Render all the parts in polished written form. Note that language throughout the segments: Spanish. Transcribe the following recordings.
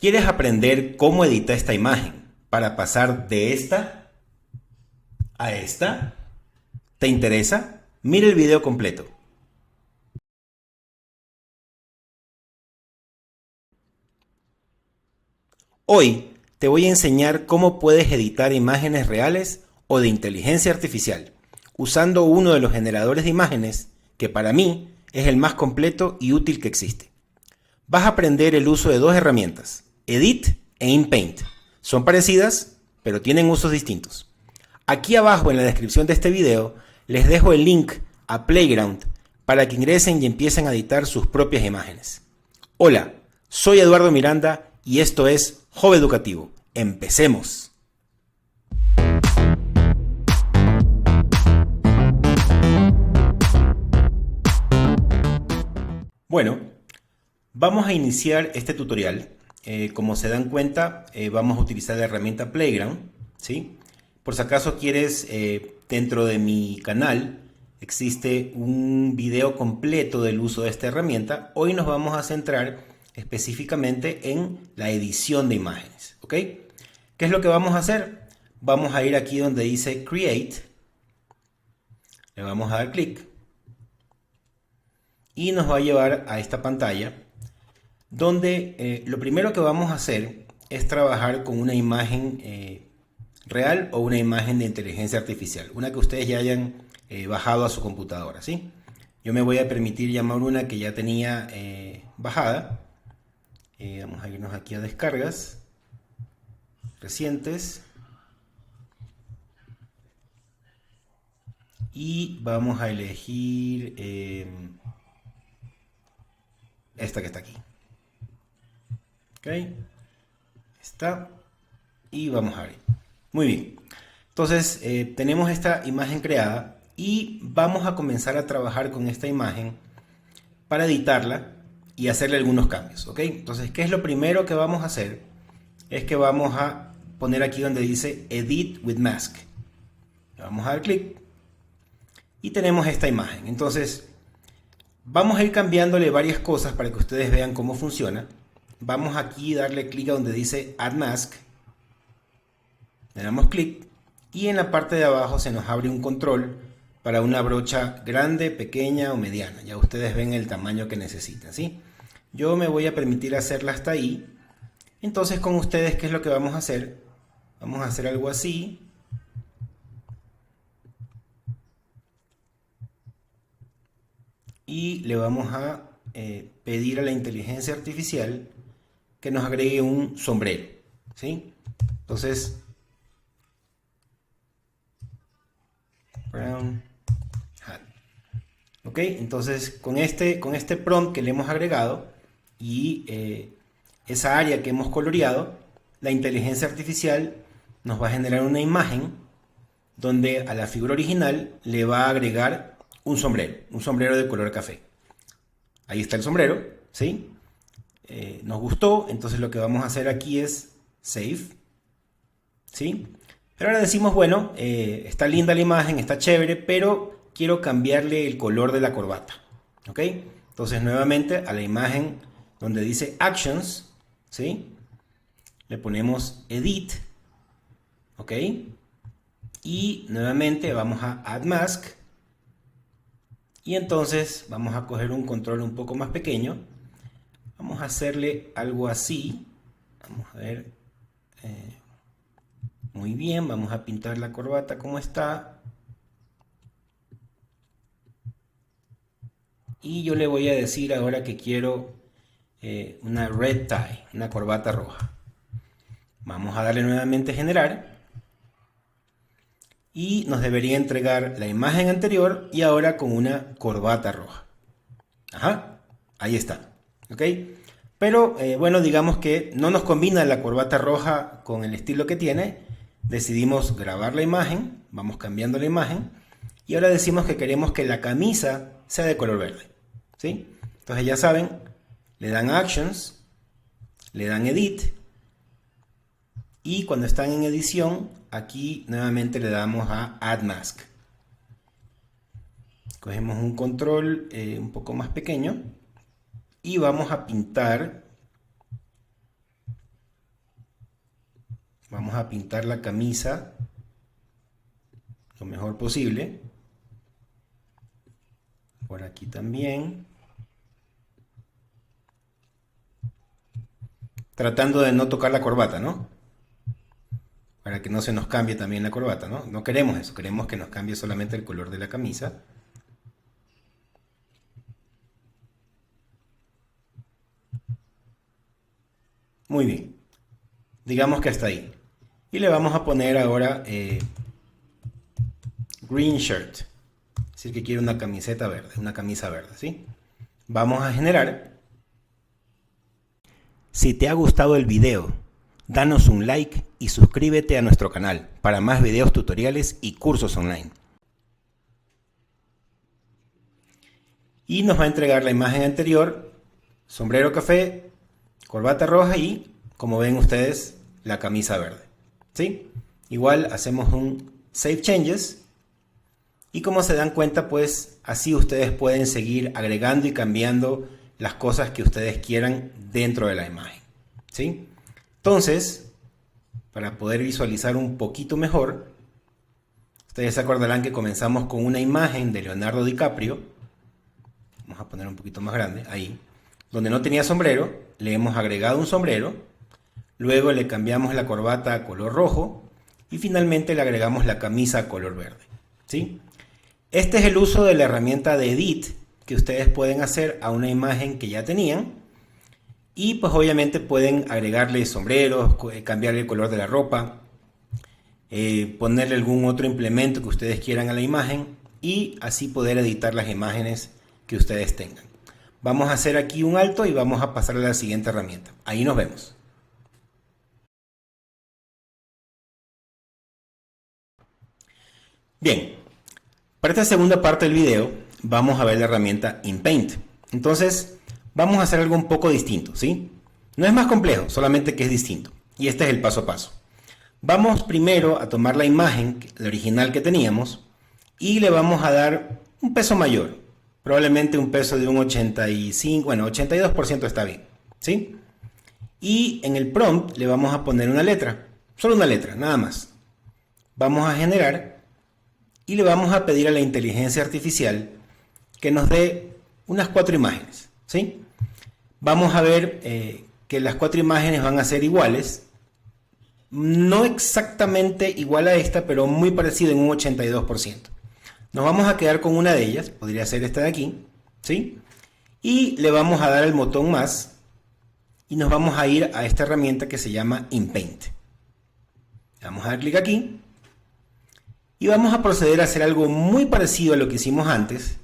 ¿Quieres aprender cómo editar esta imagen para pasar de esta a esta? ¿Te interesa? Mira el video completo. Hoy te voy a enseñar cómo puedes editar imágenes reales o de inteligencia artificial usando uno de los generadores de imágenes que para mí es el más completo y útil que existe. Vas a aprender el uso de dos herramientas, Edit e InPaint. Son parecidas, pero tienen usos distintos. Aquí abajo en la descripción de este video les dejo el link a Playground para que ingresen y empiecen a editar sus propias imágenes. Hola, soy Eduardo Miranda y esto es Hub Educativo. ¡Empecemos! Bueno, vamos a iniciar este tutorial. Como se dan cuenta, vamos a utilizar la herramienta Playground, ¿sí? Por si acaso quieres, dentro de mi canal existe un video completo del uso de esta herramienta. Hoy nos vamos a centrar específicamente en la edición de imágenes, ¿ok? ¿Qué es lo que vamos a hacer? Vamos a ir aquí donde dice Create, le vamos a dar clic y nos va a llevar a esta pantalla donde lo primero que vamos a hacer es trabajar con una imagen real o una imagen de inteligencia artificial, una que ustedes ya hayan bajado a su computadora, ¿sí? Yo me voy a permitir llamar una que ya tenía bajada. Vamos a irnos aquí a descargas recientes y vamos a elegir esta que está aquí. Ok, está y vamos a ver. Muy bien, entonces tenemos esta imagen creada y vamos a comenzar a trabajar con esta imagen para editarla y hacerle algunos cambios, ¿ok? Entonces, ¿qué es lo primero que vamos a hacer? Es que vamos a poner aquí donde dice Edit with Mask. Le vamos a dar clic y tenemos esta imagen. Entonces, vamos a ir cambiándole varias cosas para que ustedes vean cómo funciona. Vamos aquí a darle clic a donde dice Add Mask. Le damos clic y en la parte de abajo se nos abre un control para una brocha grande, pequeña o mediana. Ya ustedes ven el tamaño que necesitan, ¿sí? Yo me voy a permitir hacerla hasta ahí. Entonces con ustedes, ¿qué es lo que vamos a hacer? Vamos a hacer algo así. Y le vamos a pedir a la inteligencia artificial que nos agregue un sombrero, ¿sí? Entonces, brown hat. Ok, entonces con este prompt que le hemos agregado y esa área que hemos coloreado, la inteligencia artificial nos va a generar una imagen donde a la figura original le va a agregar un sombrero de color café. Ahí está el sombrero, ¿sí? Nos gustó, entonces lo que vamos a hacer aquí es Save, ¿sí? Pero ahora decimos, bueno, está linda la imagen, está chévere, pero quiero cambiarle el color de la corbata, ¿ok? Entonces nuevamente a la imagen donde dice Actions, ¿sí? Le ponemos Edit, ¿ok? Y nuevamente vamos a Add Mask. Y entonces vamos a coger un control un poco más pequeño. Vamos a hacerle algo así. Vamos a ver. Muy bien, vamos a pintar la corbata como está. Y yo le voy a decir ahora que quiero una red tie, una corbata roja. Vamos a darle nuevamente generar. Y nos debería entregar la imagen anterior y ahora con una corbata roja. Ajá, ahí está. ¿Ok? Pero bueno, digamos que no nos combina la corbata roja con el estilo que tiene. Decidimos grabar la imagen, vamos cambiando la imagen y ahora decimos que queremos que la camisa sea de color verde, ¿sí? Entonces ya saben, le dan a Actions, le dan Edit y cuando están en edición, aquí nuevamente le damos a Add Mask. Cogemos un control un poco más pequeño y vamos a pintar Vamos a pintar la camisa lo mejor posible. Por aquí también. Tratando de no tocar la corbata, ¿no? Para que no se nos cambie también la corbata, ¿no? No queremos eso, queremos que nos cambie solamente el color de la camisa. Muy bien. Digamos que hasta ahí. Y le vamos a poner ahora green shirt. Es decir, que quiere una camiseta verde, una camisa verde, ¿sí? Vamos a generar. Si te ha gustado el video, danos un like y suscríbete a nuestro canal para más videos tutoriales y cursos online. Y nos va a entregar la imagen anterior, sombrero café, corbata roja y, como ven ustedes, la camisa verde, ¿sí? Igual hacemos un Save Changes y como se dan cuenta, pues así ustedes pueden seguir agregando y cambiando las cosas que ustedes quieran dentro de la imagen, ¿sí? Entonces, para poder visualizar un poquito mejor, ustedes se acordarán que comenzamos con una imagen de Leonardo DiCaprio. Vamos a poner un poquito más grande, ahí. Donde no tenía sombrero, le hemos agregado un sombrero. Luego le cambiamos la corbata a color rojo. Y finalmente le agregamos la camisa a color verde, ¿sí? Este es el uso de la herramienta de Edit que ustedes pueden hacer a una imagen que ya tenían. Y pues obviamente pueden agregarle sombreros, cambiarle el color de la ropa, ponerle algún otro implemento que ustedes quieran a la imagen y así poder editar las imágenes que ustedes tengan. Vamos a hacer aquí un alto y vamos a pasar a la siguiente herramienta. Ahí nos vemos. Bien, para esta segunda parte del video vamos a ver la herramienta InPaint. Entonces vamos a hacer algo un poco distinto, ¿sí? No es más complejo, solamente que es distinto. Y este es el paso a paso. Vamos primero a tomar la imagen, la original que teníamos, y le vamos a dar un peso mayor. Probablemente un peso de un 85, bueno, 82% está bien, ¿sí? Y en el prompt le vamos a poner una letra, solo una letra, nada más. Vamos a generar y le vamos a pedir a la inteligencia artificial que nos dé unas 4 imágenes, ¿sí? Vamos a ver que las 4 imágenes van a ser iguales, no exactamente igual a esta, pero muy parecido en un 82%. Nos vamos a quedar con una de ellas, podría ser esta de aquí, ¿sí? Y le vamos a dar el botón más y nos vamos a ir a esta herramienta que se llama InPaint. Vamos a dar clic aquí y vamos a proceder a hacer algo muy parecido a lo que hicimos antes,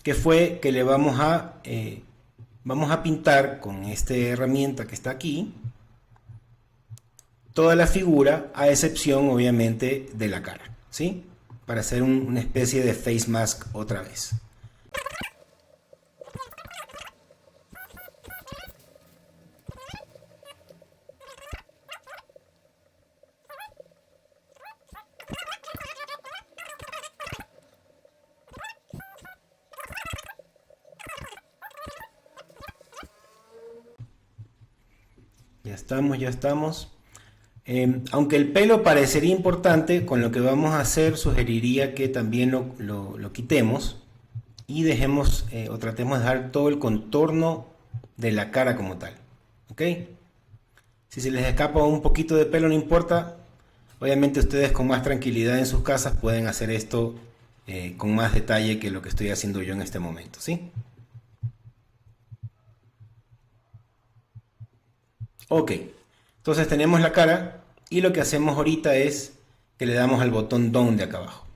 que fue que le vamos a pintar con esta herramienta que está aquí toda la figura, a excepción obviamente de la cara, ¿sí? Para hacer una especie de face mask otra vez. Ya estamos, ya estamos. Aunque el pelo parecería importante, con lo que vamos a hacer sugeriría que también lo quitemos y dejemos o tratemos de dejar todo el contorno de la cara como tal, ¿ok? Si se les escapa un poquito de pelo no importa, obviamente ustedes con más tranquilidad en sus casas pueden hacer esto con más detalle que lo que estoy haciendo yo en este momento, ¿sí? Ok, entonces tenemos la cara y lo que hacemos ahorita es que le damos al botón Down de acá abajo.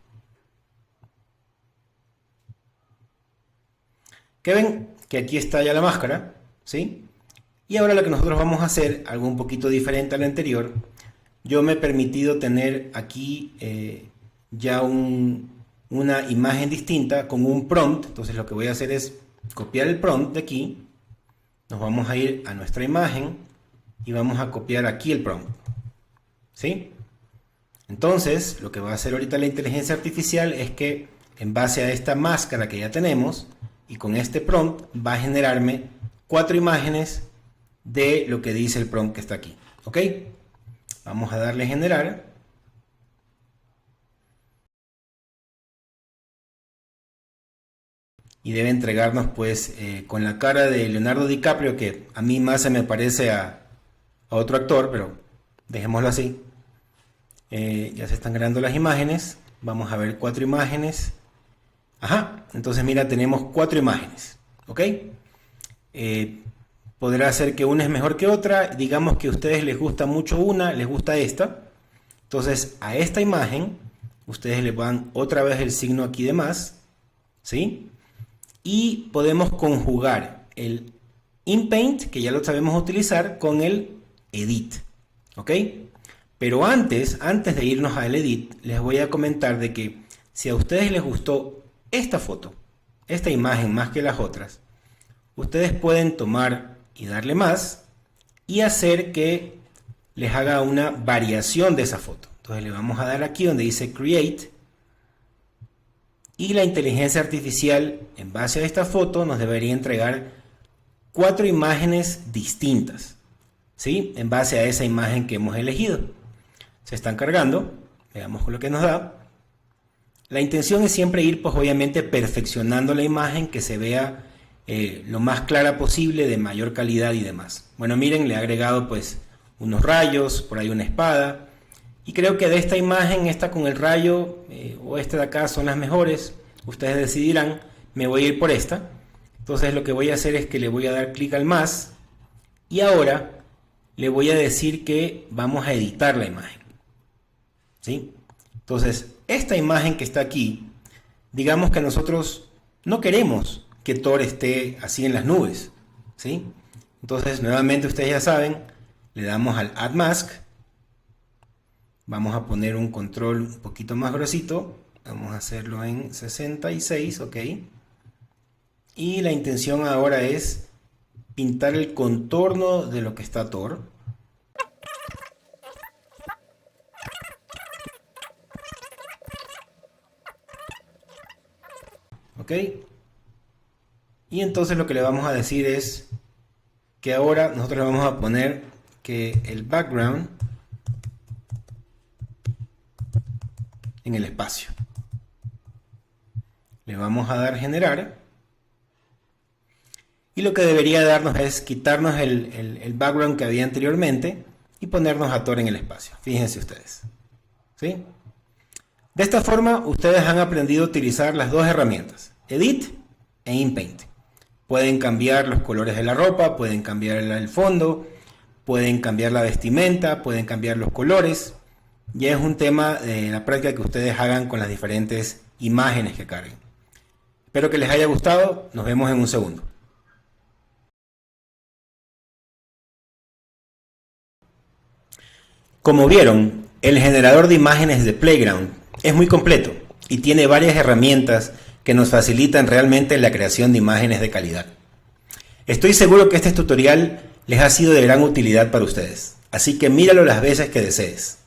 Que ven que aquí está ya la máscara, ¿sí? Y ahora lo que nosotros vamos a hacer, algo un poquito diferente al anterior, yo me he permitido tener aquí ya una imagen distinta con un prompt. Entonces lo que voy a hacer es copiar el prompt de aquí, nos vamos a ir a nuestra imagen y vamos a copiar aquí el prompt, ¿sí? Entonces lo que va a hacer ahorita la inteligencia artificial es que en base a esta máscara que ya tenemos y con este prompt va a generarme 4 imágenes de lo que dice el prompt que está aquí, ¿ok? Vamos a darle generar. Y debe entregarnos pues con la cara de Leonardo DiCaprio, que a mí más se me parece a otro actor, pero dejémoslo así. Ya se están creando las imágenes. Vamos a ver 4 imágenes. Ajá, entonces mira, tenemos 4 imágenes. ¿Ok? Podrá ser que una es mejor que otra. Digamos que a ustedes les gusta mucho una, les gusta esta. Entonces a esta imagen ustedes le van otra vez el signo aquí de más. ¿Sí? Y podemos conjugar el InPaint, que ya lo sabemos utilizar, con el Edit. ¿Ok? Pero antes de irnos al Edit, les voy a comentar de que si a ustedes les gustó esta foto, esta imagen más que las otras, ustedes pueden tomar y darle más y hacer que les haga una variación de esa foto. Entonces le vamos a dar aquí donde dice Create. Y la inteligencia artificial, en base a esta foto, nos debería entregar 4 imágenes distintas, ¿sí? En base a esa imagen que hemos elegido. Se están cargando, veamos lo que nos da. La intención es siempre ir, pues obviamente, perfeccionando la imagen, que se vea lo más clara posible, de mayor calidad y demás. Bueno, miren, le he agregado pues unos rayos, por ahí una espada. Y creo que de esta imagen, esta con el rayo o esta de acá son las mejores. Ustedes decidirán, me voy a ir por esta. Entonces lo que voy a hacer es que le voy a dar clic al más. Y ahora le voy a decir que vamos a editar la imagen. ¿Sí? Entonces, esta imagen que está aquí, digamos que nosotros no queremos que Thor esté así en las nubes. ¿Sí? Entonces, nuevamente ustedes ya saben, le damos al Add Mask. Vamos a poner un control un poquito más gruesito. Vamos a hacerlo en 66, ok. Y la intención ahora es pintar el contorno de lo que está Thor. Ok. Y entonces lo que le vamos a decir es que ahora nosotros le vamos a poner que el background en el espacio. Le vamos a dar generar. Y lo que debería darnos es quitarnos el background que había anteriormente y ponernos a Thor en el espacio. Fíjense ustedes. ¿Sí? De esta forma ustedes han aprendido a utilizar las dos herramientas, Edit e InPaint. Pueden cambiar los colores de la ropa, pueden cambiar el fondo, pueden cambiar la vestimenta, pueden cambiar los colores. Ya es un tema de la práctica que ustedes hagan con las diferentes imágenes que carguen. Espero que les haya gustado. Nos vemos en un segundo. Como vieron, el generador de imágenes de Playground es muy completo y tiene varias herramientas que nos facilitan realmente la creación de imágenes de calidad. Estoy seguro que este tutorial les ha sido de gran utilidad para ustedes, así que míralo las veces que desees.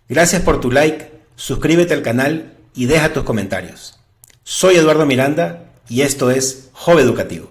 Gracias por tu like, suscríbete al canal y deja tus comentarios. Soy Eduardo Miranda y esto es Hobby Educativo.